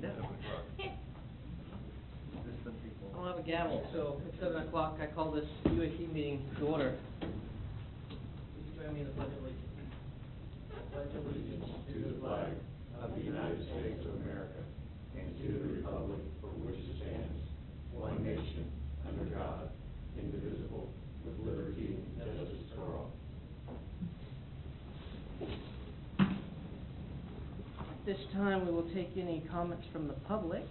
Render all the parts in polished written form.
I don't have a gavel, so at 7 o'clock, I call this UAC meeting to order. Would you join me in the pledge of allegiance? I pledge allegiance to the flag of the United States of America and to the republic for which it stands, one nation, under God, indivisible, with liberty and justice for all. At this time, we will take any comments from the public.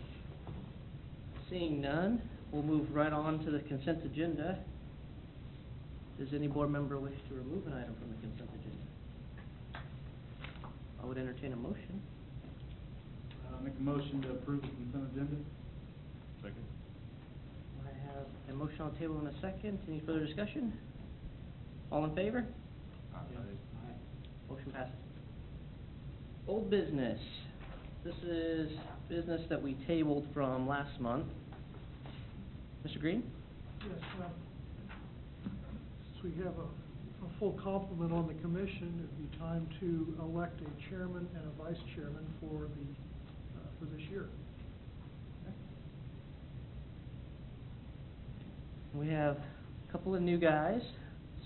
Seeing none, we'll move right on to the consent agenda. Does any board member wish to remove an item from the consent agenda? I would entertain a motion. Make a motion to approve the consent agenda. Second. I have a motion on the table in a second. Any further discussion? All in favor? Motion passes. Old business. This is business that we tabled from last month. Mr. Green? Yes, since we have a full complement on the commission, it'd be time to elect a chairman and a vice chairman for this year. We have a couple of new guys,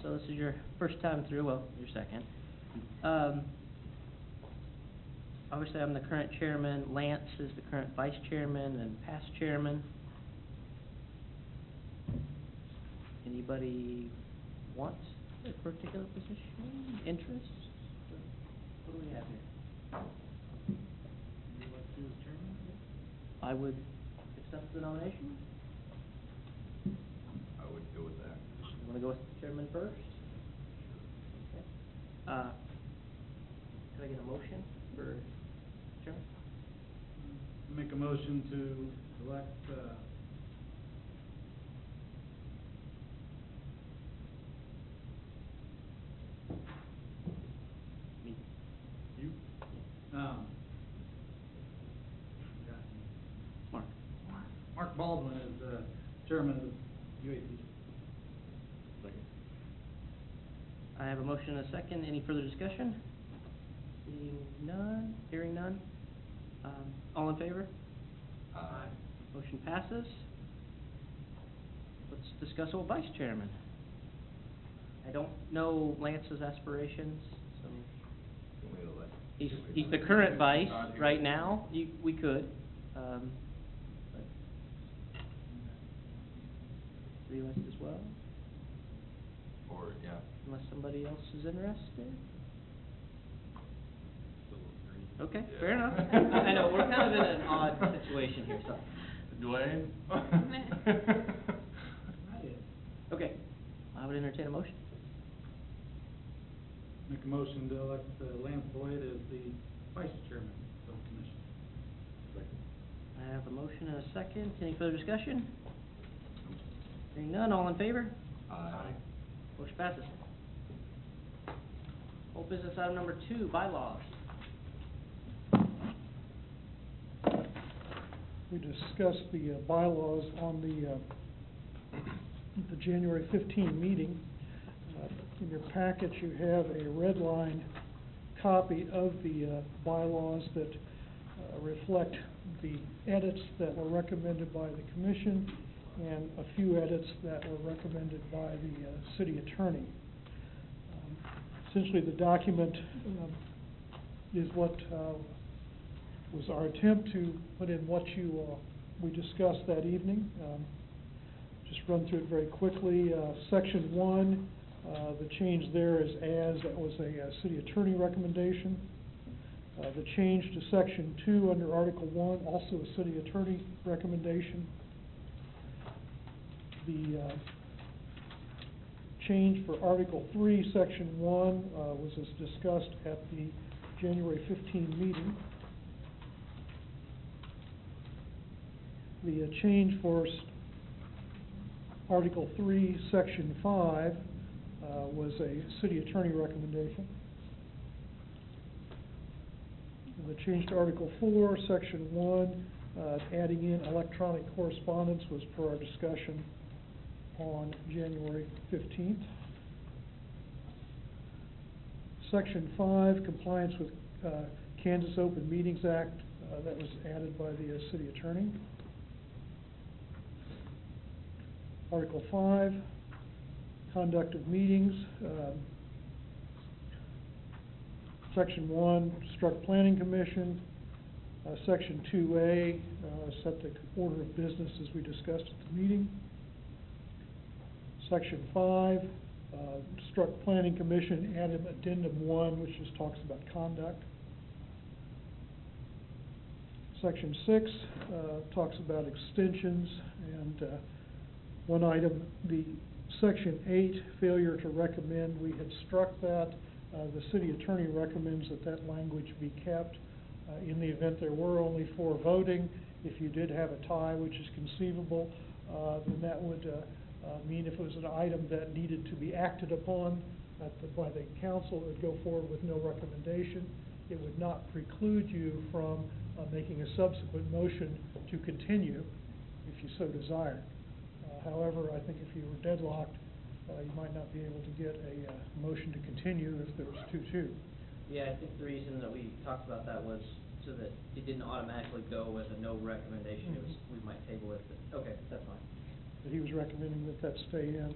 so this is your first time through, well, your second. Obviously, I'm the current chairman. Lance is the current vice chairman and past chairman. Anybody want a particular position, interest? What do we have here? Would you like to do as chairman? I would accept the nomination. I would go with that. You want to go with chairman first? Okay. Could I get a motion for chairman? Make a motion to elect, Me. you? Mark. Mark Baldwin is, chairman of UAC. Second. I have a motion and a second. Any further discussion? Seeing none, hearing none. All in favor? Aye. Motion passes. Let's discuss old vice chairman. I don't know Lance's aspirations, so Can we elect? he's the current vice right now. We could, but re-elect as well, Or, yeah. unless somebody else is interested. Still agree. Okay, Yeah. fair enough. I know, we're kind of in an odd situation here, so. Dwayne? Okay, I would entertain a motion. Make a motion to elect Lance Boyd as the vice chairman of the commission. Second. I have a motion and a second. Any further discussion? Hearing none, all in favor? Aye. Motion passes. Old business item number 2, bylaws. We discussed the bylaws on the January 15 meeting. In your packet, you have a red line copy of the bylaws that reflect the edits that were recommended by the commission and a few edits that were recommended by the city attorney. Essentially, the document is what was our attempt to put in what we discussed that evening. Just run through it very quickly. Section 1, the change there is that was a city attorney recommendation. The change to Section 2 under Article 1, also a city attorney recommendation. The change for Article 3, Section 1 was as discussed at the January 15 meeting. The change for Article 3, Section 5 was a city attorney recommendation. And the change to Article 4, Section 1, adding in electronic correspondence was per our discussion on January 15th. Section 5, compliance with Kansas Open Meetings Act that was added by the city attorney. Article 5, conduct of meetings. Section 1, struck planning commission. Section 2A, set the order of business as we discussed at the meeting. Section 5, struck planning commission, added addendum 1, which just talks about conduct. Section 6 talks about extensions, and one item, the Section 8, failure to recommend, we had struck that. The city attorney recommends that that language be kept. In the event there were only 4 voting, if you did have a tie, which is conceivable, then that would mean if it was an item that needed to be acted upon by the council, it would go forward with no recommendation. It would not preclude you from making a subsequent motion to continue if you so desired. However, I think if you were deadlocked, you might not be able to get a motion to continue if there was 2-2. Yeah, I think the reason that we talked about that was so that it didn't automatically go with a no recommendation. It was, we might table it, but, okay, that's fine. But he was recommending that that stay in.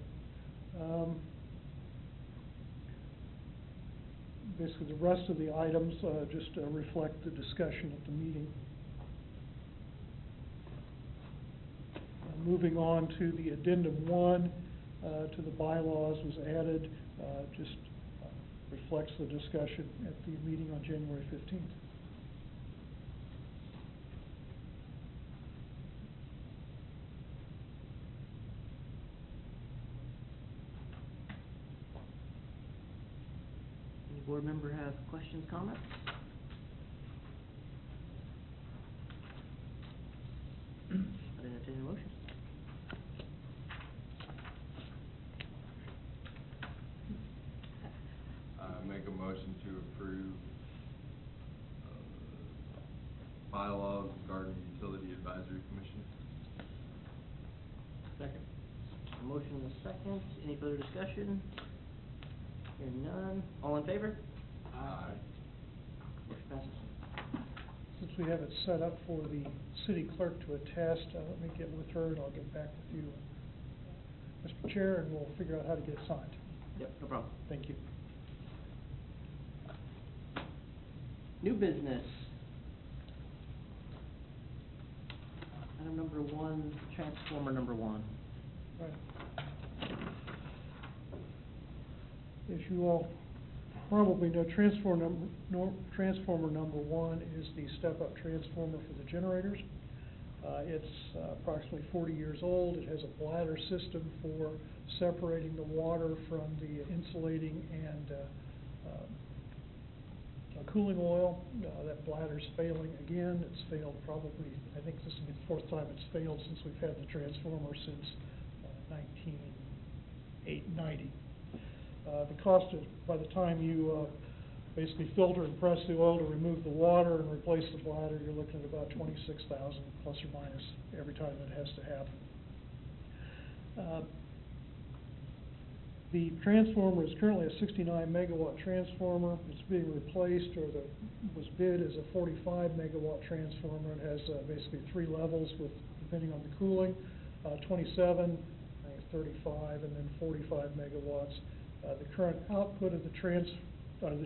Basically, the rest of the items just reflect the discussion at the meeting. Moving on to the addendum 1 to the bylaws was added, just reflects the discussion at the meeting on January 15th. Any board member have questions, comments? I'd entertain a motion. Make a motion to approve bylaws regarding Utility Advisory Commission. Second. A motion and a second. Any further discussion? Hearing none. All in favor? Aye. Motion passes. Since we have it set up for the city clerk to attest, let me get with her and I'll get back with you, Mr. Chair, and we'll figure out how to get it signed. Yep, no problem. Thank you. New business. Item number 1, transformer number 1. Right. As you all probably know, transformer number 1 is the step-up transformer for the generators. It's approximately 40 years old. It has a bladder system for separating the water from the insulating and cooling oil. That bladder's failing again. It's failed probably, I think this will be the 4th time it's failed since we've had the transformer since 1990. The cost of, by the time you basically filter and press the oil to remove the water and replace the bladder, you're looking at about $26,000 plus or minus every time that has to happen. The transformer is currently a 69 megawatt transformer. It's being replaced, or was bid as a 45 megawatt transformer. It has basically 3 levels with, depending on the cooling, 27, I think it's 35, and then 45 megawatts. The current output of the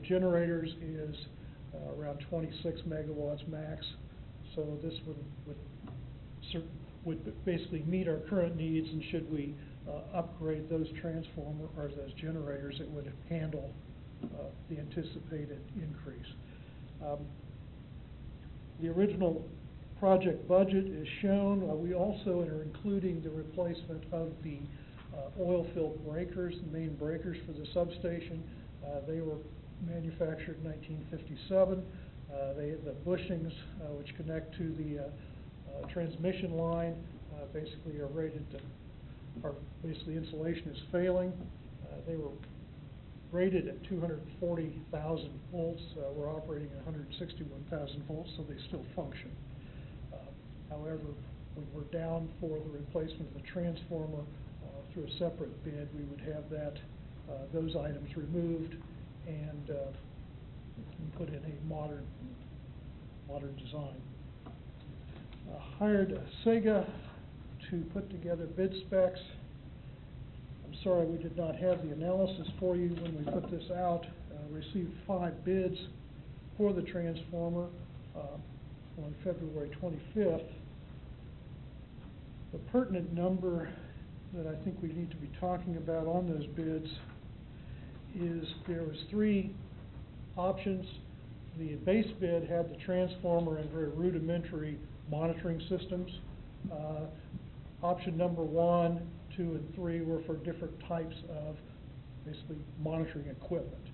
generators is around 26 megawatts max. So this would basically meet our current needs, and should we upgrade those transformers or those generators, it would handle the anticipated increase. The original project budget is shown. We also are including the replacement of the oil-filled breakers, the main breakers for the substation. They were manufactured in 1957. The bushings, which connect to the transmission line, basically are rated to, basically insulation is failing. They were rated at 240,000 volts. We're operating at 161,000 volts, so they still function. However, when we're down for the replacement of the transformer through a separate bid, we would have those items removed and put in a modern design. hired Sega to put together bid specs. I'm sorry we did not have the analysis for you when we put this out. Received 5 bids for the transformer on February 25th. The pertinent number that I think we need to be talking about on those bids is there was 3 options. The base bid had the transformer and very rudimentary monitoring systems. Option number 1, 2, and 3 were for different types of basically monitoring equipment.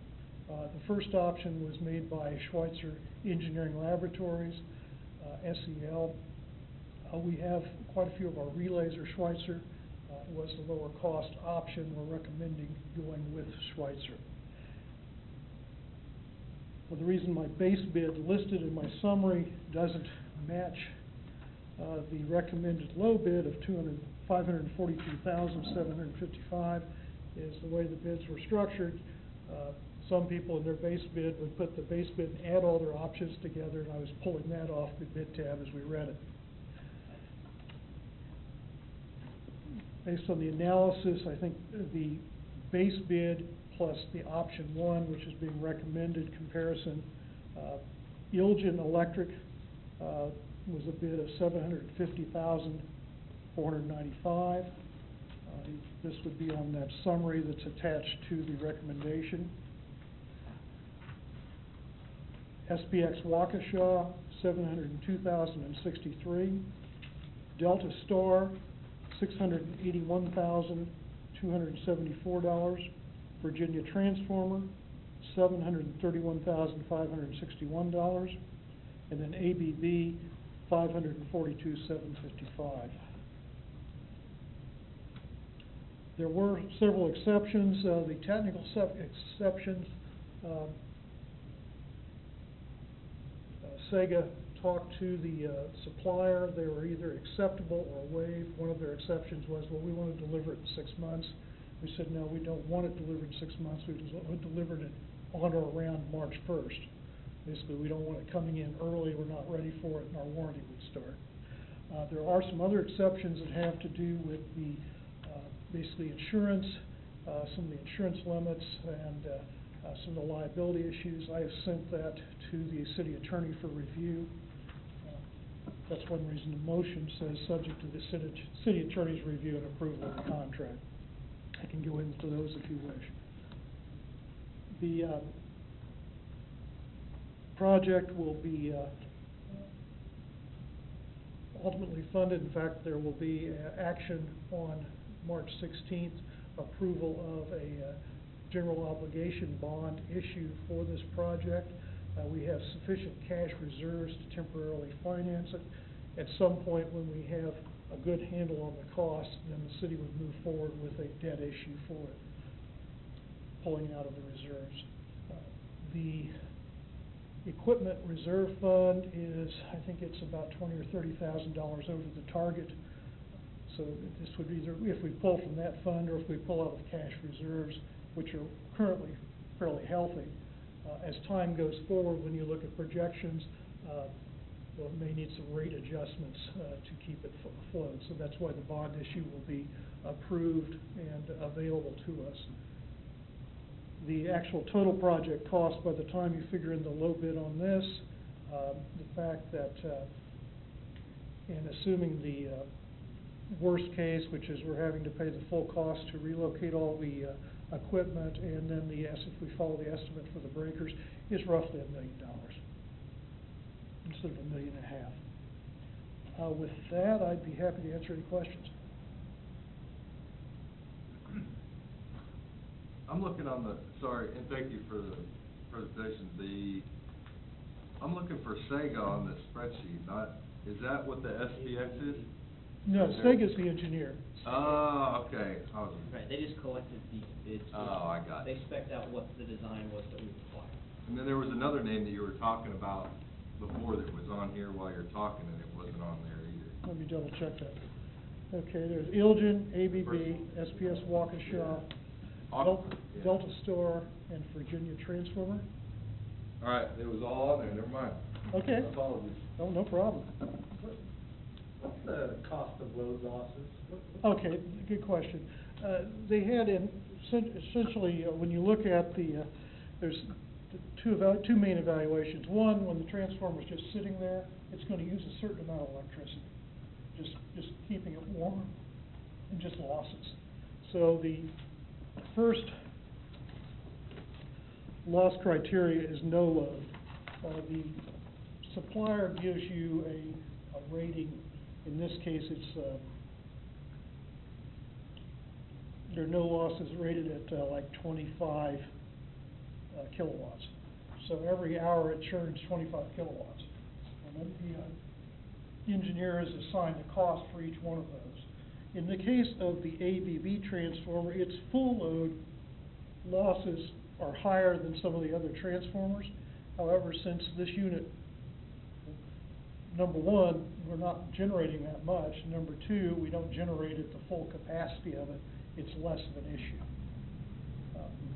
The first option was made by Schweitzer Engineering Laboratories, SEL. We have quite a few of our relays are Schweitzer. It was the lower cost option. We're recommending going with Schweitzer. For the reason my base bid listed in my summary doesn't match the recommended low bid of $542,755 is the way the bids were structured. Some people in their base bid would put the base bid and add all their options together, and I was pulling that off the bid tab as we read it. Based on the analysis, I think the base bid plus the option 1, which is being recommended comparison, Ilgen Electric was a bid of $750,495. This would be on that summary that's attached to the recommendation. SPX Waukesha, $702,063. Delta Star, $681,274. Virginia Transformer, $731,561. And then ABB, $542,755. There were several exceptions. The technical exceptions, Sega talked to the supplier. They were either acceptable or waived. One of their exceptions was, well, we want to deliver it in 6 months. We said, no, we don't want it delivered in 6 months. We delivered it on or around March 1st. Basically, we don't want it coming in early. We're not ready for it, and our warranty would start. There are some other exceptions that have to do with the basically insurance, some of the insurance limits, and some of the liability issues. I have sent that to the city attorney for review. That's one reason the motion says subject to the city attorney's review and approval of the contract. I can go into those if you wish. The project will be ultimately funded. In fact, there will be action on March 16th, approval of a general obligation bond issue for this project. We have sufficient cash reserves to temporarily finance it. At some point when we have a good handle on the cost, then the city would move forward with a debt issue for it, pulling out of the reserves. The equipment reserve fund is, I think it's about $20,000 or $30,000 over the target. So this would either, if we pull from that fund or if we pull out of cash reserves, which are currently fairly healthy. As time goes forward, when you look at projections, well, it may need some rate adjustments to keep it afloat. So that's why the bond issue will be approved and available to us. The actual total project cost, by the time you figure in the low bid on this, the fact that, and assuming the worst case, which is we're having to pay the full cost to relocate all the equipment, and then if we follow the estimate for the breakers, is roughly $1 million instead of $1.5 million. With that, I'd be happy to answer any questions. I'm looking on the, sorry, and thank you for the presentation. I'm looking for Sega on this spreadsheet, is that what the SPX is? No, Sega's the engineer. Oh, okay. Right, they just collected the bids. Oh, I got it. They spec'd out what the design was that we required. And then there was another name that you were talking about before that was on here while you're talking, and it wasn't on there either. Let me double check that. Okay, there's Ilgen, ABB, SPS Waukesha, Delta Star, and Virginia Transformer. All right, it was all on there, never mind. Okay. Apologies. Oh, no problem. What's the cost of load losses? Okay, good question. They had essentially, when you look at there's two main evaluations. One, when the transformer's just sitting there, it's gonna use a certain amount of electricity, just keeping it warm, and just losses. So the first loss criteria is no load. The supplier gives you a rating. In this case, it's there are no losses rated at like 25 kilowatts. So every hour it churns 25 kilowatts. And then the engineer is assigned a cost for each one of those. In the case of the ABB transformer, its full load losses are higher than some of the other transformers. However, since this unit, number one, we're not generating that much. Number two, we don't generate at the full capacity of it. It's less of an issue.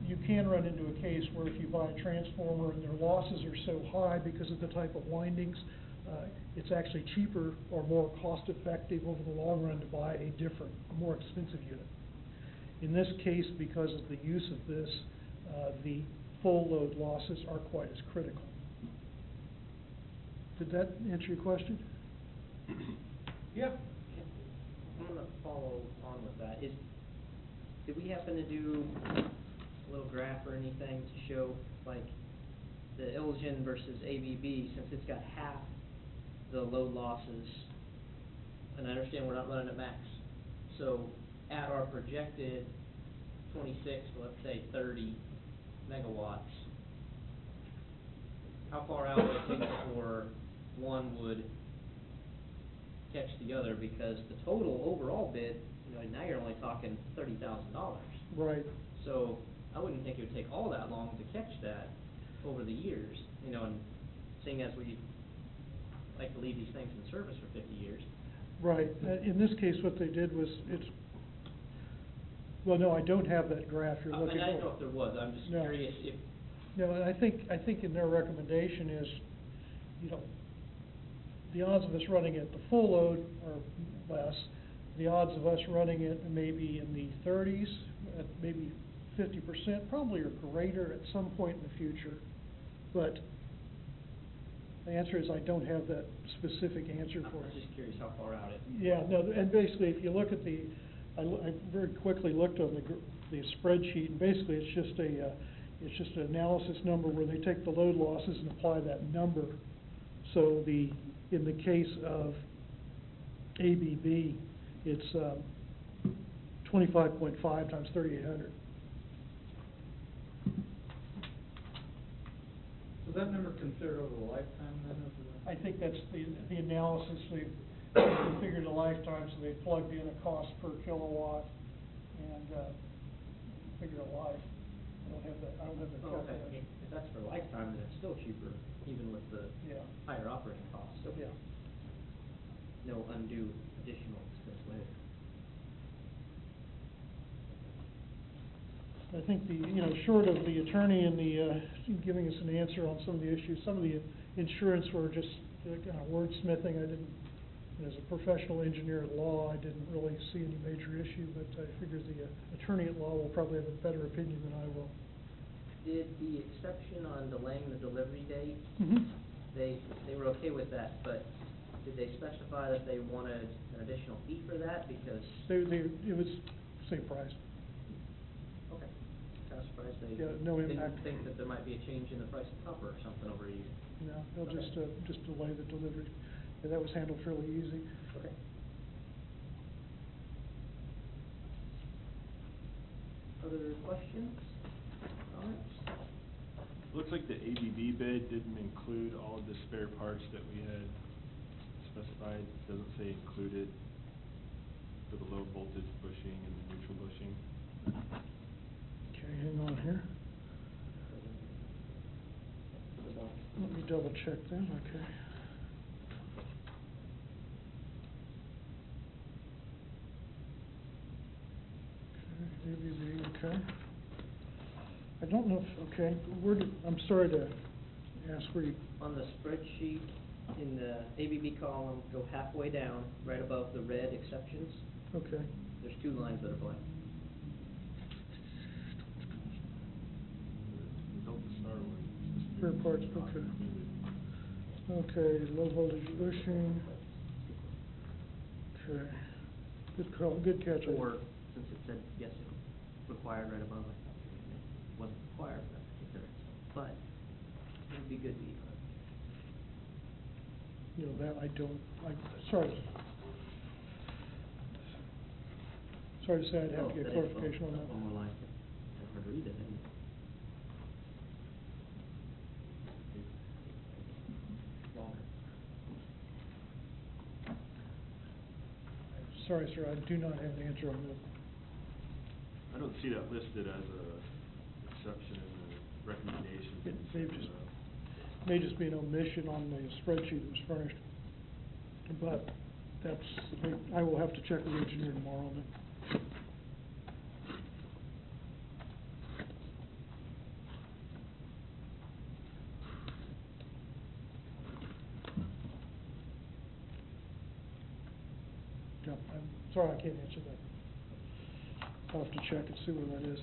You can run into a case where if you buy a transformer and their losses are so high because of the type of windings, it's actually cheaper or more cost-effective over the long run to buy a more expensive unit. In this case, because of the use of this, the full load losses are quite as critical. Did that answer your question? Yeah. I'm gonna follow on with that. Did we happen to do a little graph or anything to show, like, the Ilgen versus ABB, since it's got half the load losses, and I understand we're not running at max, so at our projected 26 to, let's say, 30 megawatts, how far out would it take before one would catch the other? Because the total overall bid, now you're only talking $30,000. Right. So I wouldn't think it would take all that long to catch that over the years, and seeing as we like to leave these things in service for 50 years. Right. In this case, what they did was, well, no, I don't have that graph you're looking And I for. didn't know if there was, I'm just No. curious if. No, and I think in their recommendation is, the odds of us running at the full load are less. The odds of us running it maybe in the 30s, at maybe 50%, probably are greater at some point in the future. But the answer is I don't have that specific answer for I was you. just curious how far out it. Yeah, no, and basically, if you look at I very quickly looked on the spreadsheet, and basically it's just an analysis number where they take the load losses and apply that number. So in the case of ABB, it's 25.5 times 3,800. Was that number considered over the lifetime then of the? I think that's the analysis. They figured a lifetime, so they plugged in a cost per kilowatt and figured a life. I don't have the Oh, okay, calculation. if that's for lifetime, then it's still cheaper, even with the Yeah. higher operating costs. So Yeah. no undue additional expense later. I think short of the attorney and the, giving us an answer on some of the issues, some of the insurance were just kind of wordsmithing. I didn't, as a professional engineer at law, I didn't really see any major issue, but I figure the attorney at law will probably have a better opinion than I will. Did the exception on delaying the delivery date, Mm-hmm. they were okay with that, but did they specify that they wanted an additional fee for that? Because, It was same price. okay, kind of surprised they Yeah, no impact. didn't think that there might be a change in the price of copper or something over a year. No, they'll Okay. just delay the delivery. And that was handled fairly easy. Okay. Other questions, comments? Looks like the ABB bid didn't include all of the spare parts that we had specified. It doesn't say included for the low voltage bushing and the neutral bushing. Okay, hang on here. Let me double check that, okay. Okay, ABB, okay. I don't know if, okay, I'm sorry to ask where you, On the spreadsheet, in the ABB column, go halfway down, right above the red exceptions, Okay. there's two lines that are blank. The Delta Star one. Spare parts, not okay. included. Okay, low voltage bushing. Okay. Good call, good catch. Or, since it said, yes, it required right above, I thought maybe it wasn't required for that particular instance, but it would be good to be clarification. You know, that I don't, sorry. Sorry to say I'd have to Oh, get that is clarification on one- that. One more line, it's hard to read it, isn't it? Longer. Sorry, sir, I do not have an answer on that. I don't see that listed as a exception in the recommendation. May just be an omission on the spreadsheet that was furnished. But I will have to check with the engineer tomorrow on that. Yeah, I'm sorry, I can't answer that. I'll have to check and see where that is.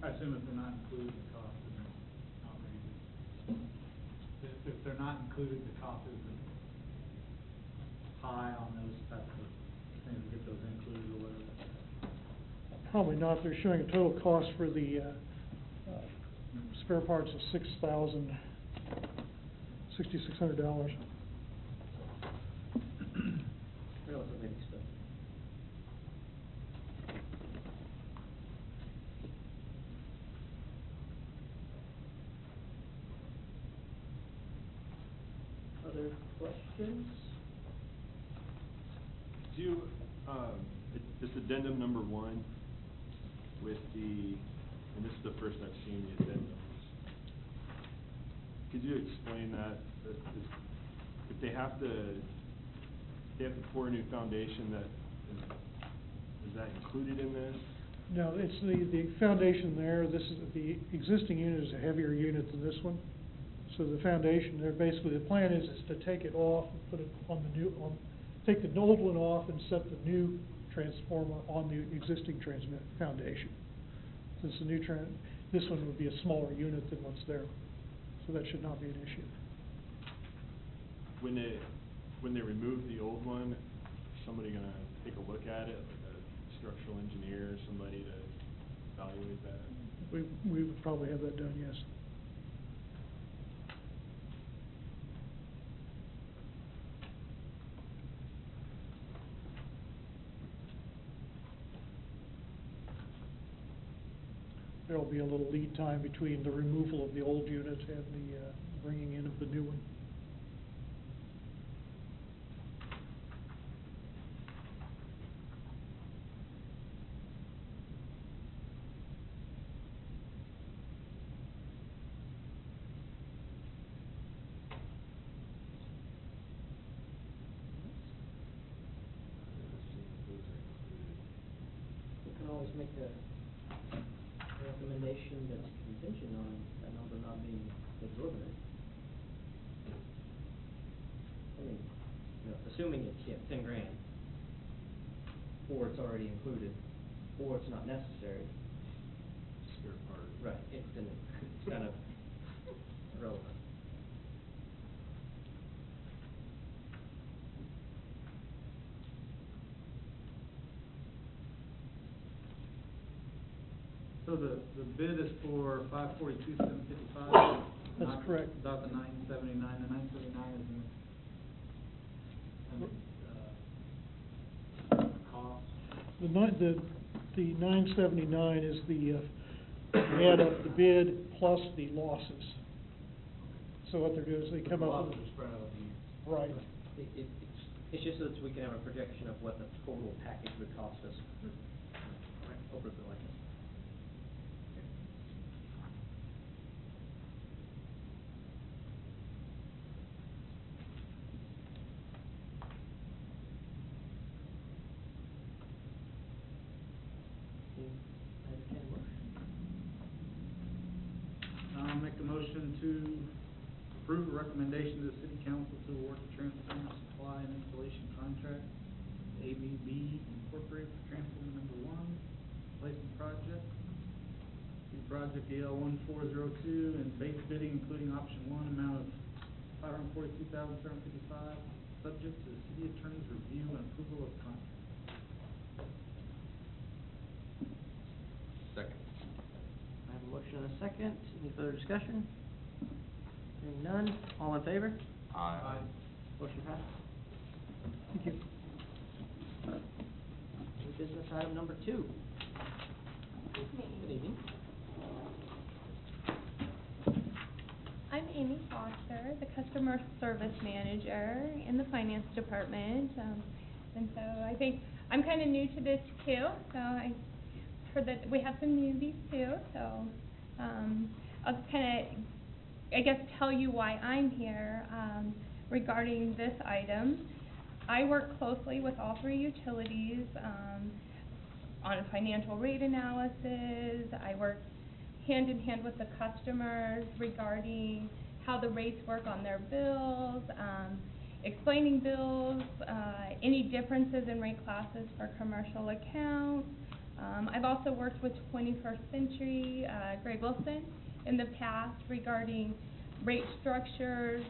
I assume if they're not included, the cost isn't outrageous. If they're not included, the cost isn't high on those types of things, to get those included or whatever. Probably not. They're showing a total cost for the spare parts of $6,600. Relatively expensive. Other questions? Do you, this addendum number 1 with the, and this is the first I've seen the addendums. Could you explain that? If they have to pour a new foundation, is that included in this? No, it's the foundation there. This is, the existing unit is a heavier unit than this one. So the foundation there, basically, the plan is to take it off and put it on the new, take the old one off and set the new transformer on the existing foundation. Since the new this one would be a smaller unit than what's there. So that should not be an issue. When they remove the old one, is somebody gonna take a look at it, like a structural engineer, somebody to evaluate that? We would probably have that done, yes. There'll be a little lead time between the removal of the old unit and the bringing in of the new one. We can always make a recommendation that's contingent on that number not being exorbitant. I mean, you know, assuming it's, 10 grand, or it's already included, or it's not necessary. Spare part. Right, then it's kind of irrelevant. So the bid is for $542,755? That's correct. About the $979. The $979 is in cost. The $979 is the add up the bid plus the losses. So what they're doing is they come up with. Losses are spread out the year. Right. It's just so that we can have a projection of what the total package would cost us over the life. I'll make a approve a recommendation to the city council to award the transformer supply and installation contract to ABB Incorporated for transformer number 1, replacement project. The project EL 1402 and base bidding including option 1, amount of $542,755, subject to the city attorney's review and approval of contract. Second. I have a motion and a second. Any further discussion? Hearing none, all in favor? Aye. Motion passes. Thank you. New business item number 2. Good evening. I'm Amy Foster, the Customer Service Manager in the Finance Department. And so I think I'm kind of new to this too, so I heard that we have some newbies too. So I'll just kind of, I guess, tell you why I'm here regarding this item. I work closely with all 3 utilities on financial rate analysis. I work hand in hand with the customers regarding how the rates work on their bills, explaining bills, any differences in rate classes for commercial accounts. I've also worked with 21st Century, Greg Wilson, in the past regarding rate structures.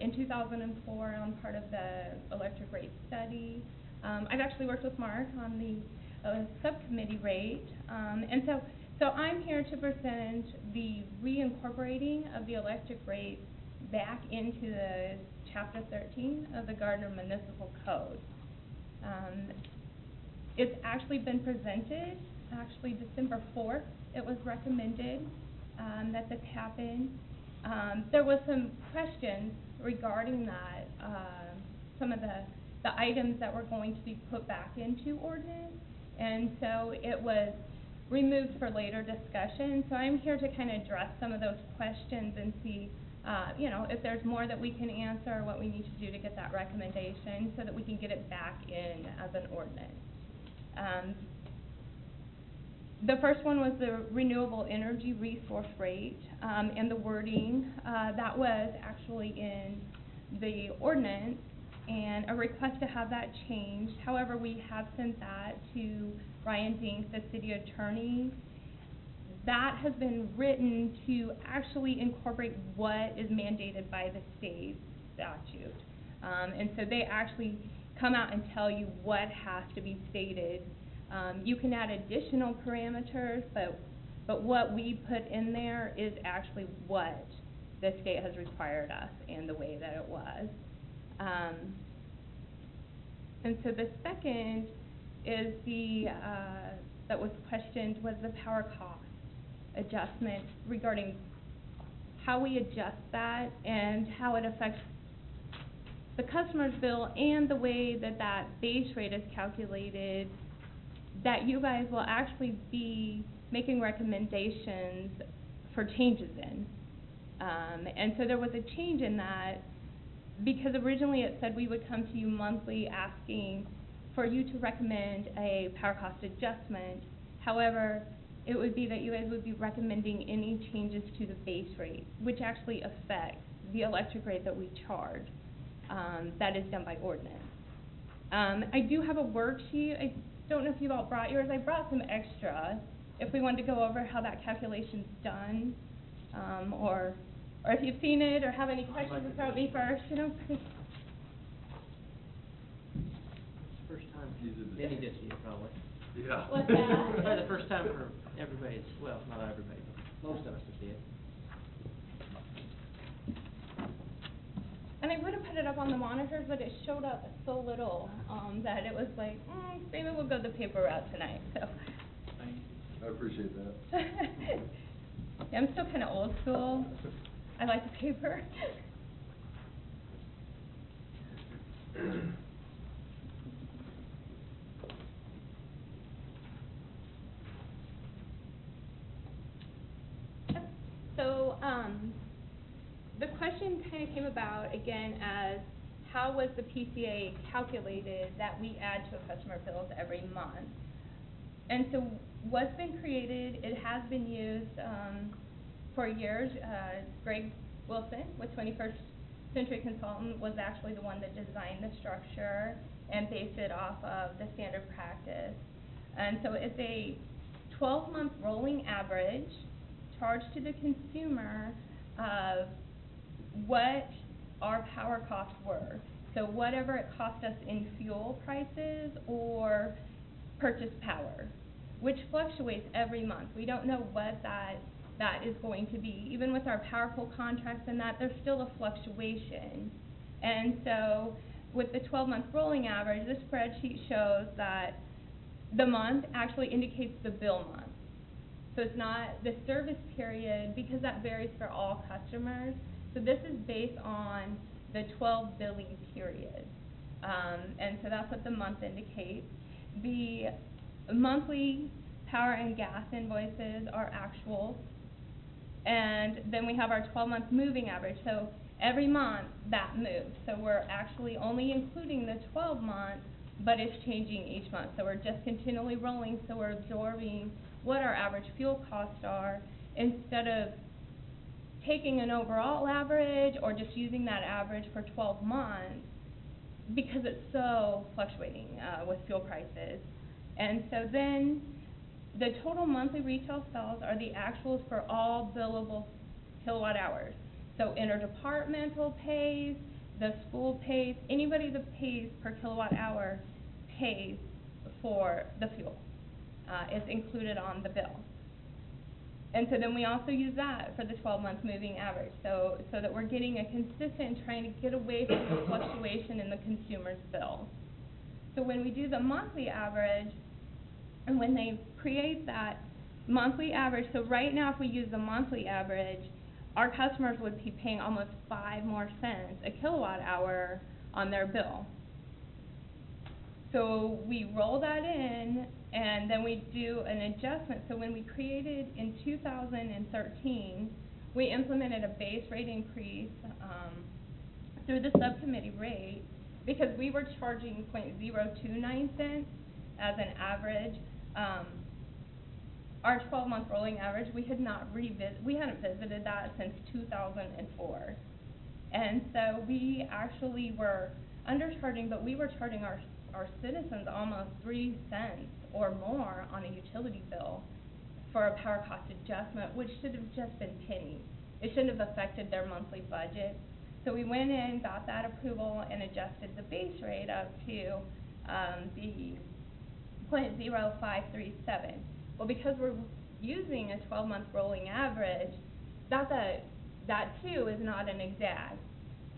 In 2004, on part of the electric rate study. I've actually worked with Mark on the subcommittee rate, and so I'm here to present the reincorporating of the electric rates back into the Chapter 13 of the Gardner Municipal Code. It's actually been presented, December 4th, it was recommended that this happen. There was some questions regarding that, some of the items that were going to be put back into ordinance, and so it was removed for later discussion. So I'm here to kind of address some of those questions and see, if there's more that we can answer, what we need to do to get that recommendation so that we can get it back in as an ordinance. The first one was the renewable energy resource rate, and the wording, that was actually in the ordinance, and a request to have that changed. However, we have sent that to Ryan Dink, the city attorney. That has been written to actually incorporate what is mandated by the state statute. And so they actually come out and tell you what has to be stated. You can add additional parameters, but what we put in there is actually what the state has required us and the way that it was. And so the second is that was questioned was the power cost adjustment regarding how we adjust that and how it affects the customer's bill and the way that that base rate is calculated, that you guys will actually be making recommendations for changes in. And so there was a change in that, because originally it said we would come to you monthly asking for you to recommend a power cost adjustment. However, it would be that you guys would be recommending any changes to the base rate, which actually affects the electric rate that we charge. That is done by ordinance. I do have a worksheet. I don't know if you all brought yours. I brought some extra if we wanted to go over how that calculation's done, or if you've seen it or have any questions about me first, It's the first time Benny did see it, probably. Yeah. What's that? Probably the first time for everybody, well, not everybody, but most of us to see it. And I would have put it up on the monitors, but it showed up so little that it was like, maybe we'll go the paper route tonight. So. Thank you. I appreciate that. Yeah, I'm still kind of old school. I like the paper. So, the question kind of came about, again, as how was the PCA calculated that we add to a customer bills every month? And so what's been created, it has been used for years. Greg Wilson with 21st Century Consultant was actually the one that designed the structure and based it off of the standard practice. And so it's a 12-month rolling average charged to the consumer of what our power costs were. So whatever it cost us in fuel prices or purchase power, which fluctuates every month. We don't know what that is going to be. Even with our power pole contracts and that, there's still a fluctuation. And so with the 12-month rolling average, this spreadsheet shows that the month actually indicates the bill month. So it's not the service period, because that varies for all customers. So this is based on the 12 billing period. And so that's what the month indicates. The monthly power and gas invoices are actual. And then we have our 12-month moving average. So every month that moves. So we're actually only including the 12 months, but it's changing each month. So we're just continually rolling, so we're absorbing what our average fuel costs are instead of taking an overall average or just using that average for 12 months because it's so fluctuating with fuel prices. And so then the total monthly retail sales are the actuals for all billable kilowatt hours. So interdepartmental pays, the school pays, anybody that pays per kilowatt hour pays for the fuel. Is included on the bill. And so then we also use that for the 12-month moving average, so that we're getting a consistent, trying to get away from the fluctuation in the consumer's bill. So when we do the monthly average, and when they create that monthly average, so right now if we use the monthly average, our customers would be paying almost 5 more cents a kilowatt hour on their bill. So we roll that in, and then we do an adjustment. So when we created in 2013, we implemented a base rate increase through the subcommittee rate because we were charging 0.029 cents as an average. Our 12-month rolling average, we hadn't visited that since 2004. And so we actually were undercharging, but we were charging our citizens almost 3 cents or more on a utility bill for a power cost adjustment, which should have just been pennies. It shouldn't have affected their monthly budget. So we went in, got that approval, and adjusted the base rate up to the 0.0537. Well, because we're using a 12-month rolling average, that too is not an exact.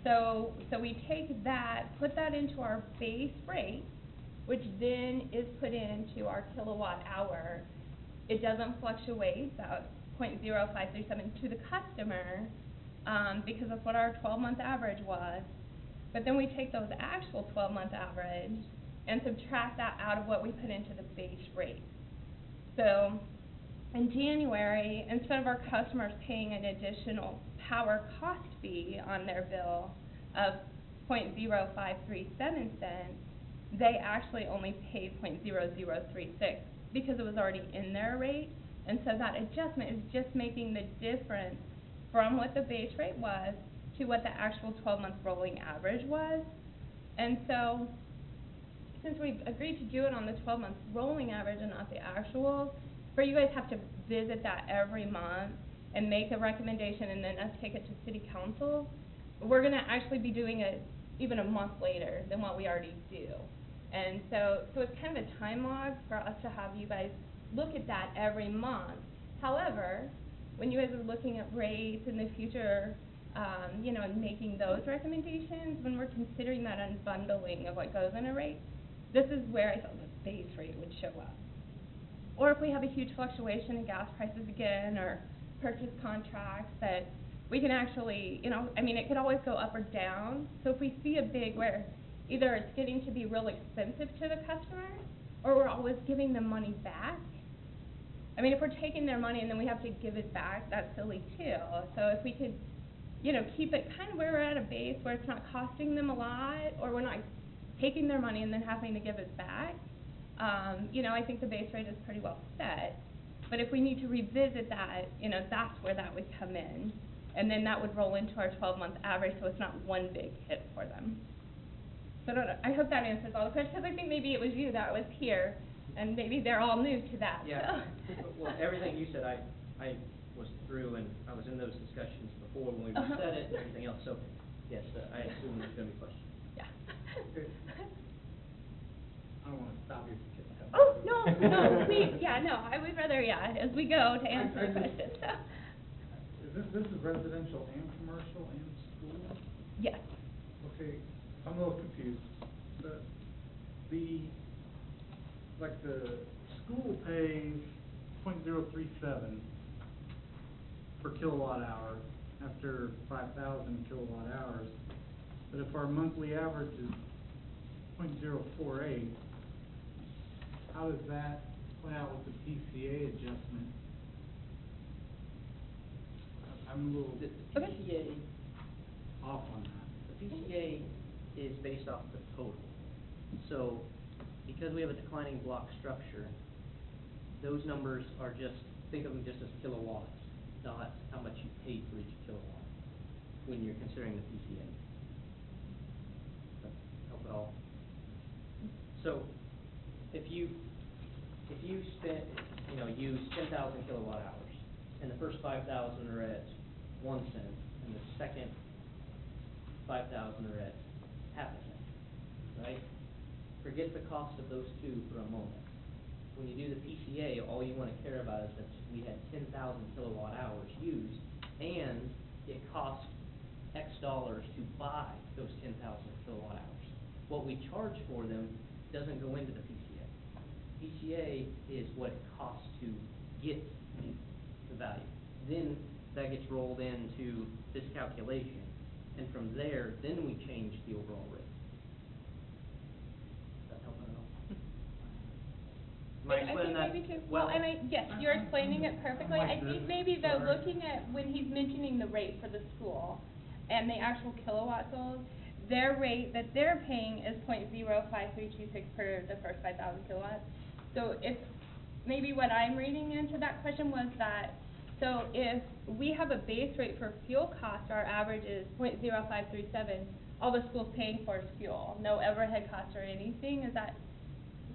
So we take that, put that into our base rate, which then is put into our kilowatt hour. It doesn't fluctuate, that 0.0537 to the customer, because that's what our 12-month average was. But then we take those actual 12-month average and subtract that out of what we put into the base rate. So in January, instead of our customers paying an additional power cost fee on their bill of 0.0537 cents, they actually only paid 0.0036 because it was already in their rate. And so that adjustment is just making the difference from what the base rate was to what the actual 12-month rolling average was. And so since we've agreed to do it on the 12-month rolling average and not the actual, for you guys have to visit that every month and make a recommendation and then us take it to city council, we're going to actually be doing it even a month later than what we already do. And so it's kind of a time log for us to have you guys look at that every month. However, when you guys are looking at rates in the future, and making those recommendations, when we're considering that unbundling of what goes in a rate, this is where I thought the base rate would show up. Or if we have a huge fluctuation in gas prices again, or purchase contracts, that we can actually, it could always go up or down. So if we see a big where either it's getting to be real expensive to the customer, or we're always giving them money back. If we're taking their money and then we have to give it back, that's silly too. So if we could, keep it kind of where we're at a base where it's not costing them a lot, or we're not taking their money and then having to give it back, I think the base rate is pretty well set. But if we need to revisit that, that's where that would come in. And then that would roll into our 12-month average, so it's not one big hit for them. So I don't know, I hope that answers all the questions, because I think maybe it was you that was here, and maybe they're all new to that, so. Yeah, well, everything you said, I was through, and I was in those discussions before when we Uh-huh. said it and everything else, so, yes, I assume there's gonna be questions. Yeah. I don't wanna stop you from getting that. Oh, no, please, yeah, no, I would rather, yeah, as we go to answer I the just- questions. This is residential and commercial and school? Yes, Okay, I'm a little confused. The school pays .037 per kilowatt hour after 5,000 kilowatt hours. But if our monthly average is .048, how does that play out with the PCA adjustment? I'm a little The Okay. PCA, off on that. the PCA is based off the total. So, because we have a declining block structure, those numbers are just, think of them just as kilowatts, not how much you pay for each kilowatt when you're considering the PCA. Does that help at all? So, if you spent, use 10,000 kilowatt hours, and the first 5,000 are at 1 cent, and the second 5,000 are at half a cent, right? Forget the cost of those two for a moment. When you do the PCA, all you want to care about is that we had 10,000 kilowatt hours used, and it cost X dollars to buy those 10,000 kilowatt hours. What we charge for them doesn't go into the PCA. PCA is what it costs to get the value. Then that gets rolled into this calculation, and from there, then we change the overall rate. Does that help at all? Am I explaining that I think maybe too, well? well, and yes, you're explaining it perfectly. I like think this. maybe though, Sorry. looking at when he's mentioning the rate for the school and the actual kilowatt sold, their rate that they're paying is .05326 per the first 5,000 kilowatts. So if, maybe what I'm reading into that question was that, so if we have a base rate for fuel cost, our average is .0537, all the school's paying for is fuel, no overhead costs or anything, is that,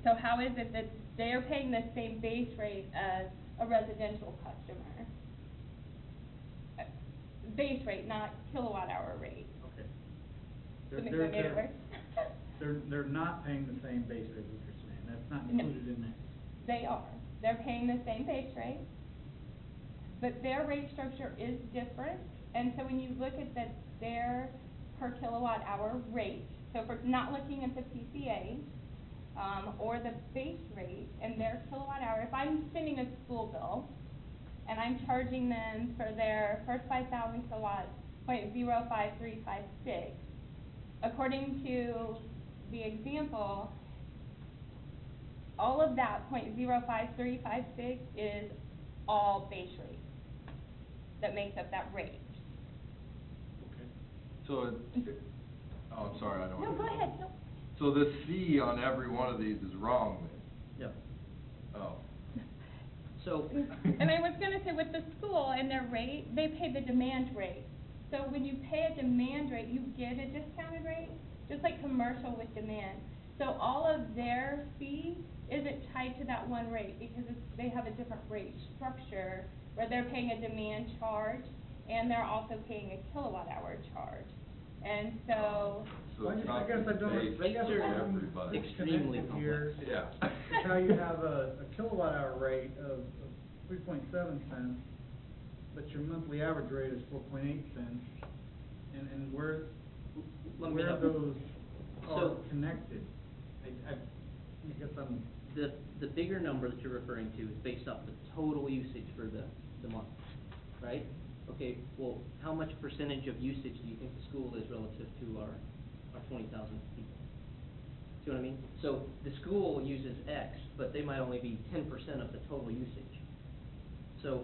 so how is it that they're paying the same base rate as a residential customer? Base rate, not kilowatt hour rate. Okay. Does that make it work? They're not paying the same base rate, what you're saying, that's not No. included in there. They are. They're paying the same base rate, but their rate structure is different. And so when you look at their per kilowatt hour rate, so if we're not looking at the PCA, or the base rate and their kilowatt hour, if I'm sending a school bill and I'm charging them for their first 5,000 kilowatts, .05356, according to the example, all of that .05356 is all base rate that makes up that rate. Okay. So oh, I'm sorry, I don't. No, go ahead, no. So the C on every one of these is wrong then? No. Oh. So, And I was gonna say, with the school and their rate, they pay the demand rate. So when you pay a demand rate, you get a discounted rate, just like commercial with demand. So all of their fee isn't tied to that one rate, because they have a different rate structure, where they're paying a demand charge, and they're also paying a kilowatt hour charge. And so, So it's I not guess I don't, based I guess for I'm everybody. Extremely disconnected here. Yeah. Is how you have a kilowatt hour rate of 3.7 cents, but your monthly average rate is 4.8 cents, and where Let me help. those are So- connected. I guess I'm, the bigger number that you're referring to is based off the total usage for the month, right? Okay, well, how much percentage of usage do you think the school is relative to our 20,000 people? See what I mean? So the school uses X, but they might only be 10% of the total usage. So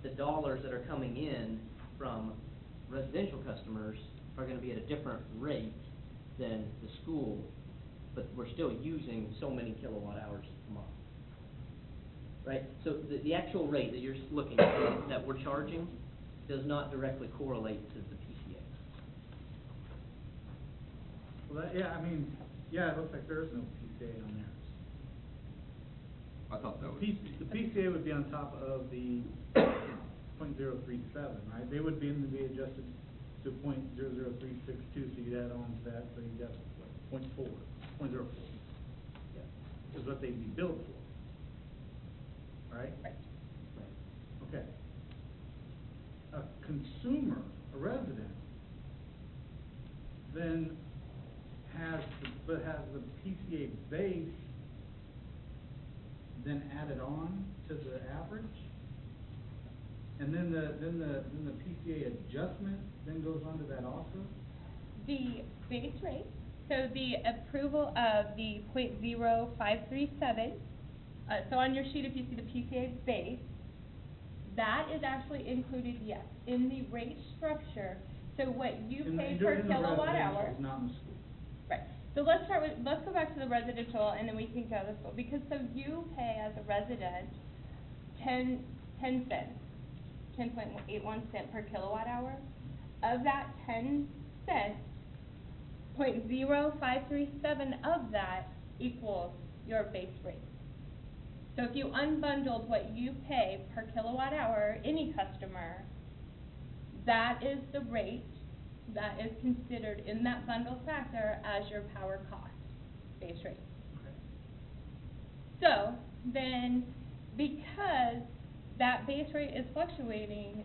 the dollars that are coming in from residential customers are gonna be at a different rate than the school, but we're still using so many kilowatt hours a month. Right? So the actual rate that you're looking at, that we're charging, does not directly correlate to the PCA. Well, that, yeah, I mean, yeah, it looks like there is no PCA on there. I thought that was. The PCA would be on top of the .037, right? They would be adjusted to .00362, so you'd add on to that, so you'd got what, .04. Yeah. Is what they'd be billed for, right? Right. Okay. A consumer, a resident, then has the PCA base then added on to the average? And then the PCA adjustment then goes onto that also? The base rate, so the approval of the .0537, so on your sheet, if you see the PCA base, that is actually included, yes, in the rate structure. So what you pay per kilowatt hour. Not in the school. Right, so let's go back to the residential, and then we can go to the school, because so you pay as a resident 10 cents, 10.81 cent per kilowatt hour. Of that 10 cents, .0537 of that equals your base rate. So if you unbundled what you pay per kilowatt hour, any customer, that is the rate that is considered in that bundle factor as your power cost, base rate. So then, because that base rate is fluctuating,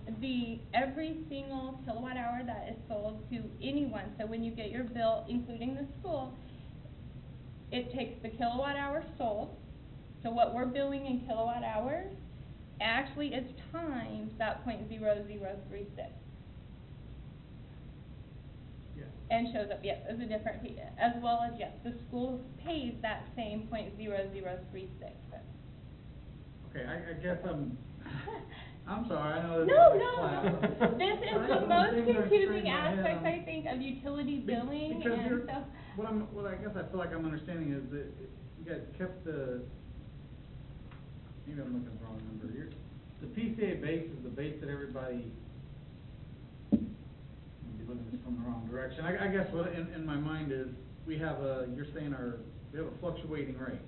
every single kilowatt hour that is sold to anyone, so when you get your bill, including the school, it takes the kilowatt hour sold, so what we're billing in kilowatt hours actually is times that .0036. Yeah. And shows up, yes, as a different fee, as well as, yes, the school pays that same .0036. Okay, I guess I'm sorry, I know this No, is a class. no, this is I the know most things are confusing straight in my head. aspect, I think, of utility billing, Because and so. what I guess I feel like I'm understanding is that you guys kept maybe I'm looking at the wrong number. The PCA base is the base that everybody, maybe looking at this from the wrong direction. I guess what in my mind is, we have you're saying we have a fluctuating rate.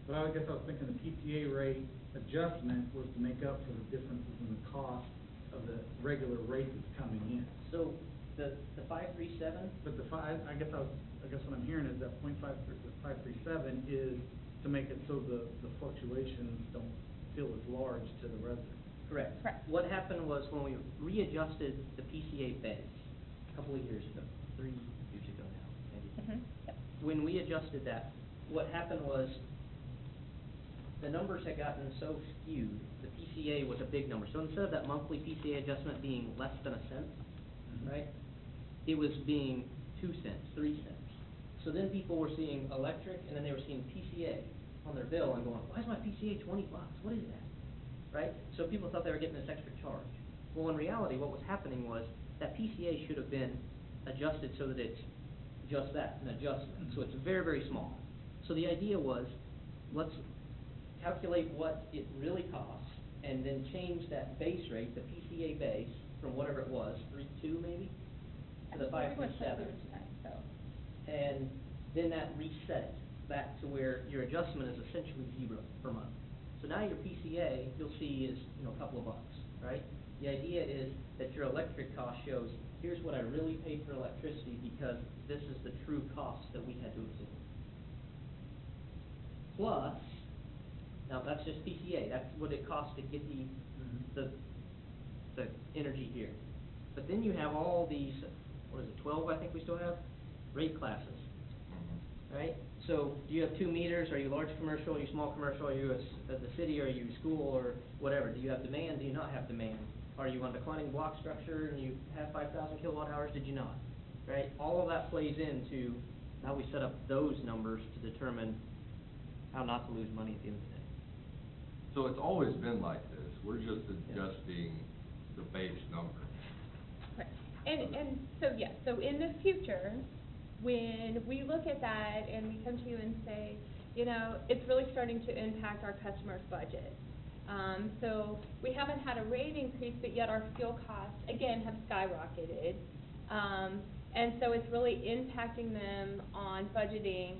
But I guess I was thinking the PCA rate adjustment was to make up for the differences in the cost of the regular rate that's coming in. So, the 537, But I guess what I'm hearing is that .537 is to make it so the fluctuations don't feel as large to the resident. correct. Correct. What happened was when we readjusted the PCA base a couple of years ago, 3 years ago now, maybe. Yep. When we adjusted that, what happened was the numbers had gotten so skewed, the PCA was a big number. So instead of that monthly PCA adjustment being less than a cent, right, it was being 2 cents, 3 cents. So then people were seeing electric, and then they were seeing PCA on their bill and going, why is my PCA $20? What is that? Right? So people thought they were getting this extra charge. Well, in reality, what was happening was that PCA should have been adjusted so that it's just that, an adjustment. So it's very, very small. So the idea was, let's calculate what it really costs, and then change that base rate, the PCA base, from whatever it was, 3.2 maybe, to the 5.7. So. And then that reset back to where your adjustment is essentially 0 per month. So now your PCA, you'll see, is, a couple of bucks, right? The idea is that your electric cost shows, here's what I really paid for electricity because this is the true cost that we had to absorb. Plus, now that's just PCA, that's what it costs to get the energy here. But then you have all these, 12 I think we still have, rate classes, right? So do you have 2 meters, are you large commercial, are you small commercial, are you the city, are you school, or whatever? Do you have demand, do you not have demand? Are you on declining block structure and you have 5,000 kilowatt hours, did you not? Right? All of that plays into how we set up those numbers to determine how not to lose money at the end of the day. So it's always been like this, we're just adjusting the base number. Right. And so, yes, so in the future, when we look at that and we come to you and say, it's really starting to impact our customers' budget, So we haven't had a rate increase, but yet our fuel costs, again, have skyrocketed. And so it's really impacting them on budgeting.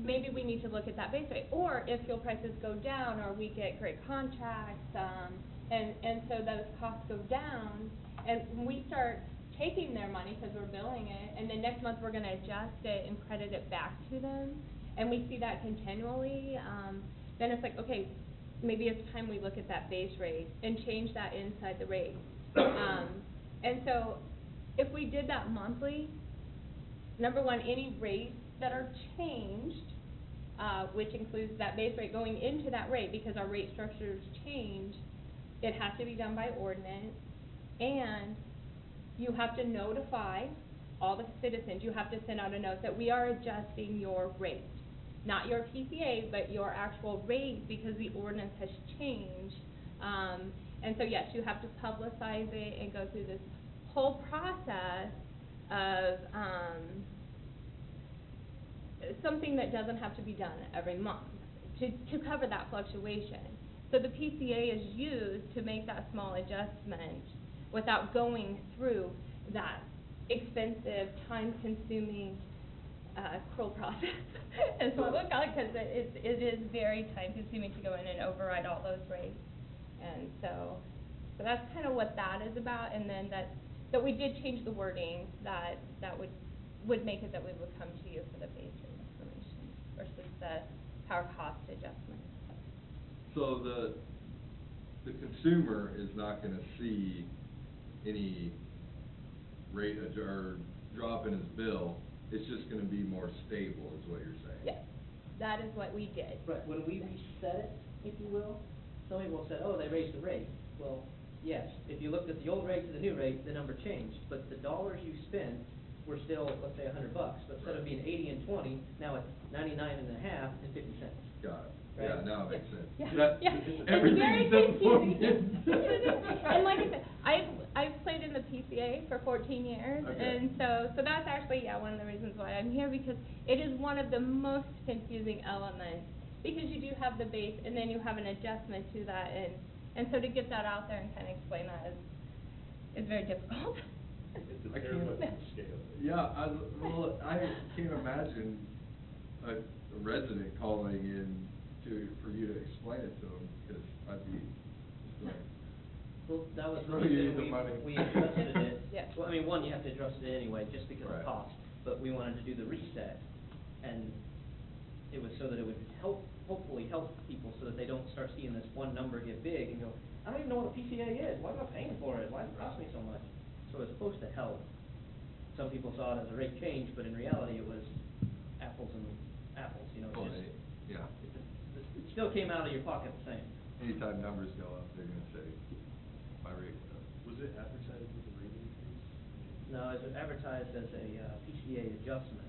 Maybe we need to look at that base rate, or if fuel prices go down, or we get great contracts, and so those costs go down, and we start taking their money because we're billing it, and then next month we're gonna adjust it and credit it back to them, and we see that continually, then it's like, okay, maybe it's time we look at that base rate and change that inside the rate. And so, if we did that monthly, number one, any rates that are changed, which includes that base rate going into that rate, because our rate structures change, it has to be done by ordinance, and you have to notify all the citizens, you have to send out a note that we are adjusting your rate. Not your PCA, but your actual rate, because the ordinance has changed. And so yes, you have to publicize it and go through this whole process of, something that doesn't have to be done every month to cover that fluctuation. So the PCA is used to make that small adjustment without going through that expensive, time-consuming, cruel process, is what we'll call it, because it is very time-consuming to go in and override all those rates. And so that's kind of what that is about, and then that we did change the wording, that would make it that we would come to you for the base rate information versus the power cost adjustment. So the consumer is not gonna see any rate or drop in his bill, it's just gonna be more stable, is what you're saying? Yes, that is what we did. Right, when we reset it, if you will, some people said, oh, they raised the rate. Well, yes, if you looked at the old rate to the new rate, the number changed, but the dollars you spent were still, let's say, $100, but instead of being 80 and 20, now it's 99 and a half and 50 cents. Got it. Right? Yeah, now it makes sense. Yeah, That- yeah, it's everything's very simple. confusing. And like I said, I've played in the PCA for 14 years, Okay. and so that's actually, yeah, one of the reasons why I'm here, because it is one of the most confusing elements, because you do have the base, and then you have an adjustment to that, and so to get that out there and kind of explain that is very difficult. It's I a terrible can't- scale. Yeah, I can't imagine a resident calling in for you to explain it to them, because I'd be just like, Well, that was the Throw you reason the money. we adjusted it. Yeah. Well, I mean, one, you have to adjust it anyway, just because Right. of cost, but we wanted to do the reset, and it was so that it would hopefully help people, so that they don't start seeing this one number get big and go, I don't even know what a PCA is, why am I paying for it, why does it cost me so much? So it's supposed to help. Some people saw it as a rate change, but in reality, it was apples and apples, you know, well, it's just, yeah. it still came out of your pocket the same. Anytime numbers go up, they're gonna say, my rate went up. Was it advertised as a rate increase? No, it's advertised as a PCA adjustment.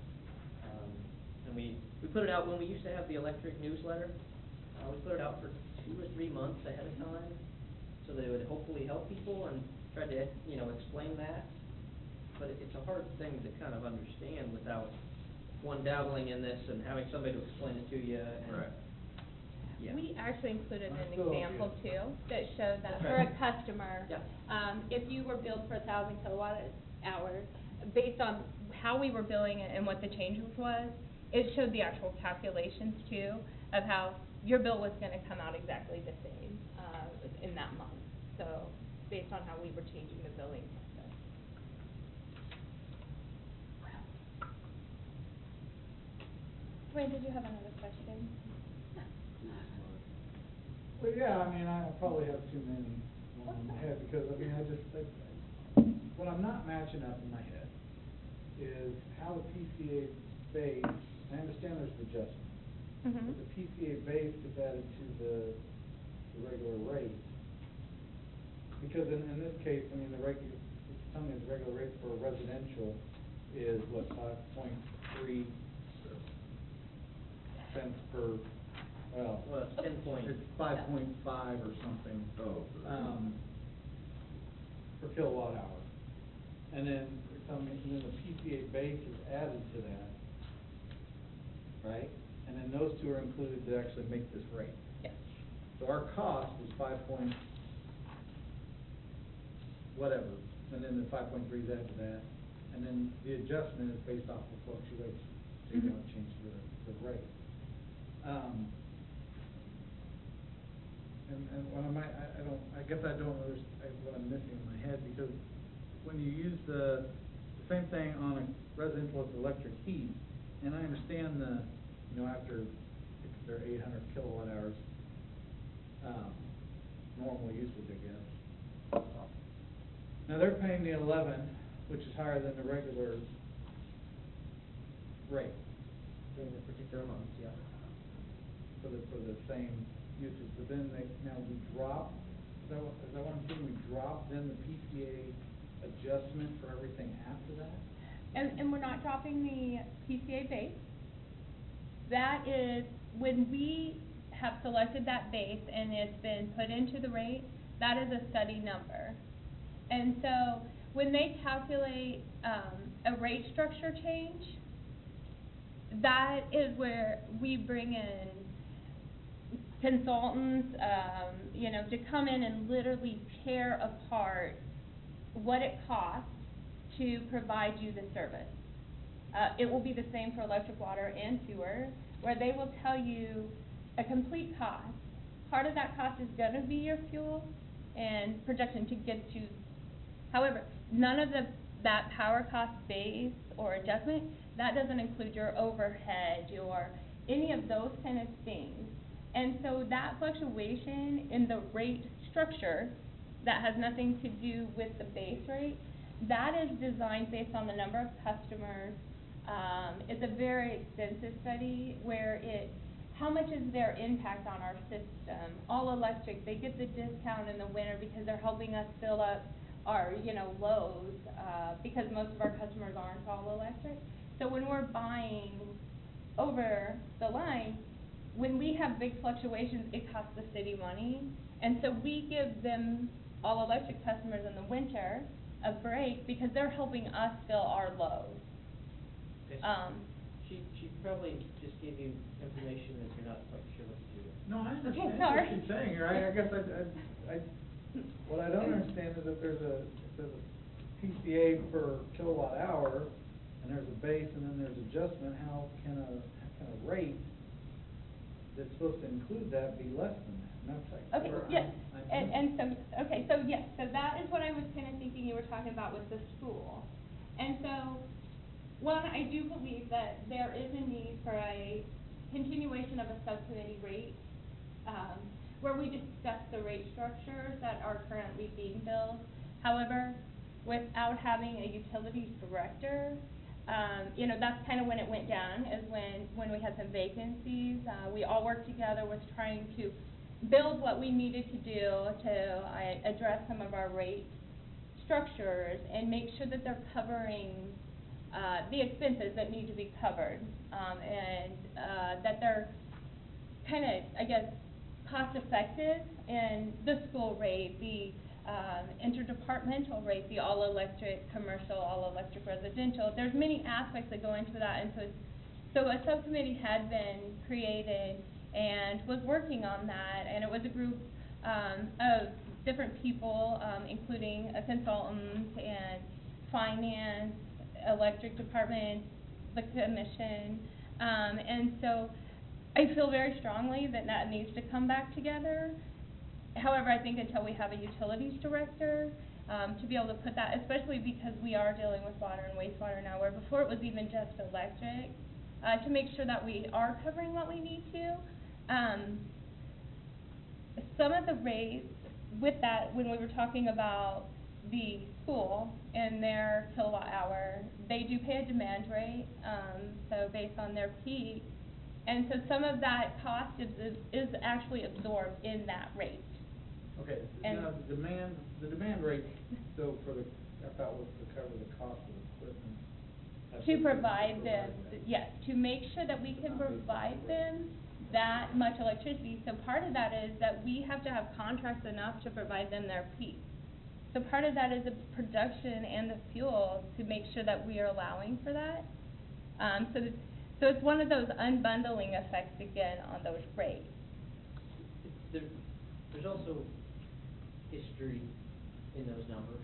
And we put it out when we used to have the electric newsletter. We put it out for 2 or 3 months ahead of time, so that it would hopefully help people, and try to, you know, explain that. But it's a hard thing to kind of understand without one dabbling in this and having somebody to explain it to you. And Right. Yeah. We actually included I an still- example too, that showed that for Okay. a customer, Yeah. if you were billed for 1,000 kilowatt hours, based on how we were billing it and what the change was, it showed the actual calculations too, of how your bill was gonna come out exactly the same, in that month. So, based on how we were changing the billing process. Dwayne, did you have another question? Well, yeah, I mean, I probably have too many going in my head, because, I mean, what I'm not matching up in my head is how the PCA base, I understand there's an adjustment, Mhm. but the PCA base is added to the regular rate. Because in this case, I mean, it's telling me the regular rate for residential is, what, 5.3 cents per, well. Well, it's 10 point. It's 5.5 or something. Oh, Per kilowatt hour. And then, the PCA base is added to that, right? And then those two are included to actually make this rate. Yes. So our cost was 5 whatever, and then the 5.3 is after that, and then the adjustment is based off of fluctuation, so you don't change the rate. And what I guess I don't understand what I'm missing in my head, because when you use the same thing on a residential with electric heat, and I understand after they're 800 kilowatt hours, normal usage, I guess. Now, they're paying the 11, which is higher than the regular rate During the particular months, yeah. for the same usage, but then we drop, is that what I'm saying, we drop then the PCA adjustment for everything after that? And we're not dropping the PCA base. That is, when we have selected that base and it's been put into the rate, that is a study number. And so, when they calculate, a rate structure change, that is where we bring in consultants, to come in and literally tear apart what it costs to provide you the service. It will be the same for electric, water, and sewer, where they will tell you a complete cost. Part of that cost is gonna be your fuel and projection to get you. However, none of that power cost base or adjustment, that doesn't include your overhead, any of those kind of things. And so that fluctuation in the rate structure, that has nothing to do with the base rate, that is designed based on the number of customers. It's a very extensive study where how much is their impact on our system? All electric, they get the discount in the winter because they're helping us fill up our, loads, because most of our customers aren't all electric. So when we're buying over the line, when we have big fluctuations, it costs the city money. And so we give them, all electric customers in the winter, a break because they're helping us fill our loads. She probably just gave you information that you're not quite sure what to do. No, I Okay, understand sorry. what you're saying, right? I guess what I don't understand is if there's a PCA per kilowatt hour, and there's a base, and then there's adjustment, how can a rate that's supposed to include that be less than that? And that's like Okay, where yes, I'm yes, so that is what I was kind of thinking you were talking about with the school. And so, one, I do believe that there is a need for a continuation of a subcommittee rate, where we discuss the rate structures that are currently being billed. However, without having a utilities director, that's kind of when it went down, is when we had some vacancies. We all worked together with trying to build what we needed to do to address some of our rate structures and make sure that they're covering the expenses that need to be covered, and that they're kind of, I guess, cost effective in the school rate, the interdepartmental rate, the all-electric commercial, all-electric residential. There's many aspects that go into that, and so a subcommittee had been created and was working on that, and it was a group of different people, including a consultant and finance, electric department, the commission, and so I feel very strongly that needs to come back together. However, I think until we have a utilities director, to be able to put that, especially because we are dealing with water and wastewater now, where before it was even just electric, to make sure that we are covering what we need to. Some of the rates with that, when we were talking about the school and their kilowatt hour, they do pay a demand rate, so based on their peak. And so some of that cost is actually absorbed in that rate. Okay, And- now the demand rate, so I thought was to cover the cost of equipment. That's To what- provide them, yes, to make sure that we can provide them that much electricity. So part of that is that we have to have contracts enough to provide them their peak. So part of that is the production and the fuel to make sure that we are allowing for that. So it's one of those unbundling effects again on those rates. there's also history in those numbers.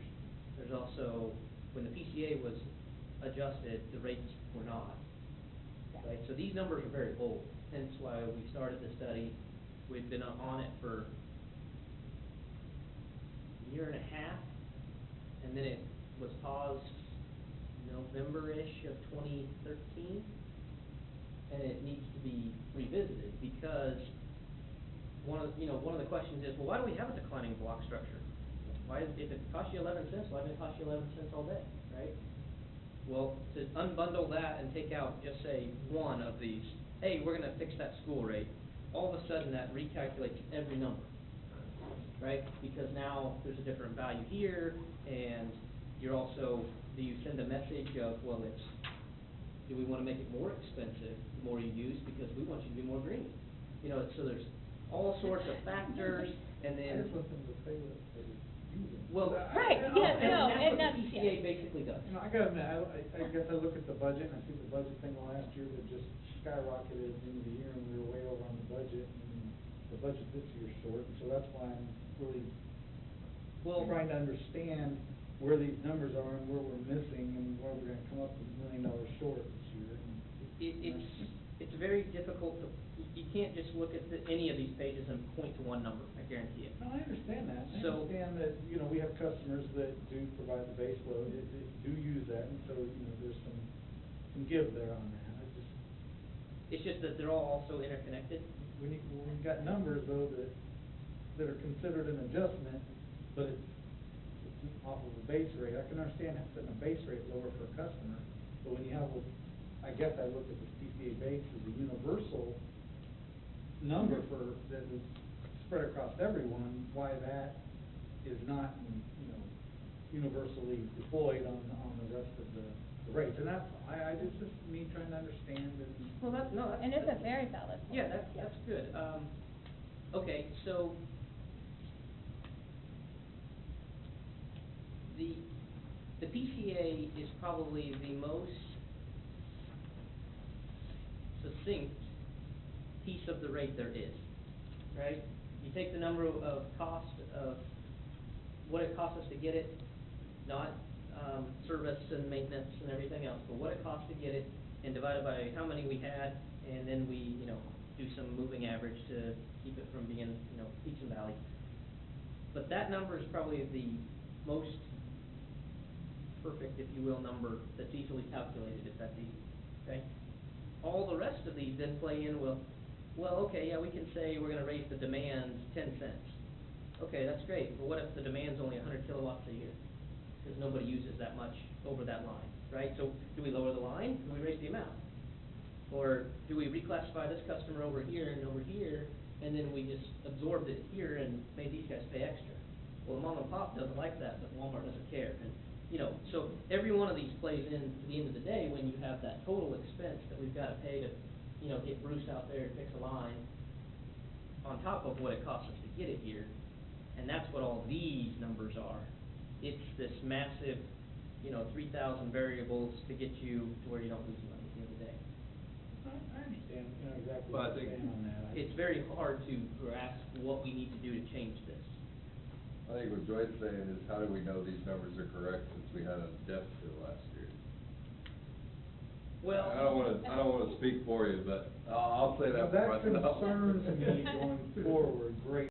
There's also, when the PCA was adjusted, the rates were not. Right, so these numbers are very old, hence why we started the study. We've been on it for a year and a half, and then it was paused November-ish of 2013, and it needs to be revisited, because one of the questions is, well, why do we have a declining block structure? If it costs you 11 cents, why did it cost you 11 cents all day, right? Well, to unbundle that and take out, just say, one of these, hey, we're gonna fix that school rate, all of a sudden that recalculates every number, right? Because now there's a different value here, and you're also, do you send a message of, well, do we wanna make it more expensive the more you use, because we want you to be more green? So there's all sorts of factors, and I then. just want them to say what they use it. Well, Right, yeah, no, and that's that's, what the PCA basically does. I gotta admit, I guess I look at the budget, and I see the budget thing last year that just skyrocketed at the end of the year, and we were way over on the budget, and the budget this year's short, and so that's why I'm really trying to understand where these numbers are and where we're missing, and where we're gonna come up with $1 million short this year. It's very difficult to, you can't just look at any of these pages and point to one number, I guarantee it. No, I understand that. I So- understand that, we have customers that do provide the base load, that do use that, and so, there's some give there on that. It's just that they're all also interconnected. We've got numbers though that are considered an adjustment, but it's off of a base rate. I can understand setting a base rate lower for a customer, but when you have, I guess I look at the PCA base as a universal number that is spread across everyone, why that is not, universally deployed on the rest of the rates. And that's, it's just me trying to understand and. Well, that's. and it's a very valid point. Yeah, that's good. Okay, so the PCA is probably the most succinct piece of the rate there is, right? You take the number of cost of what it costs us to get it, not service and maintenance and everything else, but what it costs to get it, and divide it by how many we had, and then we, do some moving average to keep it from being, peaks and valleys. But that number is probably the most perfect, if you will, number that's easily calculated, if that's easy, okay? All the rest of these then play in, well, okay, yeah, we can say we're gonna raise the demand 10 cents. Okay, that's great, but what if the demand's only 100 kilowatts a year? Because nobody uses that much over that line, right? So do we lower the line? Do we raise the amount? Or do we reclassify this customer over here, and then we just absorbed it here and made these guys pay extra? Well, mom and pop doesn't like that, but Walmart doesn't care. And, so every one of these plays in to the end of the day when you have that total expense that we've got to pay to, get Bruce out there and fix a line on top of what it costs us to get it here. And that's what all these numbers are. It's this massive, 3,000 variables to get you to where you don't lose money at the end of the day. I understand, exactly But I what you're think- saying on that. It's very hard to grasp what we need to do to change this. I think what Joy's saying is, how do we know these numbers are correct since we had a deficit last year? Well. I don't wanna speak for you, but I'll say that for That myself. concerns me going forward, greatly.